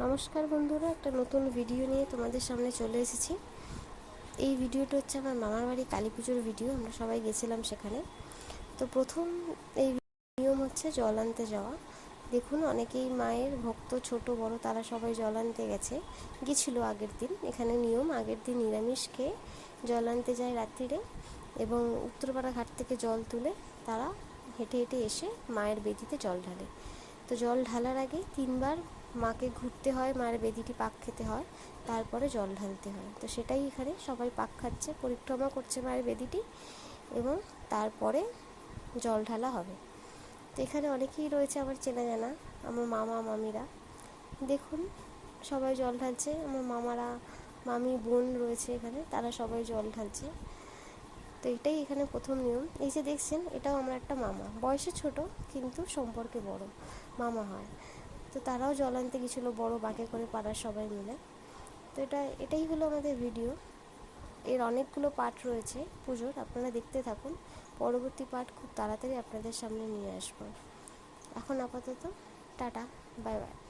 নমস্কার বন্ধুরা, একটা নতুন ভিডিও নিয়ে তোমাদের সামনে চলে এসেছি। এই ভিডিওটা হচ্ছে আমার মামার বাড়ি কালী পুজোর ভিডিও। আমরা সবাই গেছিলাম সেখানে। তো প্রথম এই নিয়ম হচ্ছে জল আনতে যাওয়া। দেখুন, অনেকেই মায়ের ভক্ত, ছোট বড় তারা সবাই জল আনতে গেছিলো আগের দিন। এখানে নিয়ম, আগের দিন নিরামিষ খেয়ে জল আনতে যায় রাত্রিরে, এবং উত্তরপাড়া ঘাট থেকে জল তুলে তারা হেঁটে হেঁটে এসে মায়ের বেদিতে জল ঢালে। তো জল ঢালার আগে 3বার মাকে ঘুরতে হয়, মায়ের বেদিটি পাক খেতে হয়, তারপরে জল ঢালতে হয়। তো সেটাই এখানে সবাই পাক খাচ্ছে, পরিক্রমা করছে মায়ের বেদিটি, এবং তারপরে জল ঢালা হবে। তো এখানে অনেকেই রয়েছে আমার চেনা জানা, আমার মামা মামিরা। দেখুন, সবাই জল ঢালছে। আমার মামারা, মামি, বোন রয়েছে এখানে, তারা সবাই জল ঢালছে। তো এটাই এখানে প্রথম নিয়ম। এই যে দেখছেন, এটাও আমার একটা মামা, বয়সে ছোট কিন্তু সম্পর্কে বড় মামা হয়। তো তারাও জল আনতে গেছিলো বড় বাঁকে করে, পাড়ার সবাই মিলে। তো এটাই হলো আমাদের ভিডিও। এর অনেকগুলো পার্ট রয়েছে পুজোর, আপনারা দেখতে থাকুন। পরবর্তী পার্ট খুব তাড়াতাড়ি আপনাদের সামনে নিয়ে আসবো। এখন আপাতত টাটা, বাই বাই।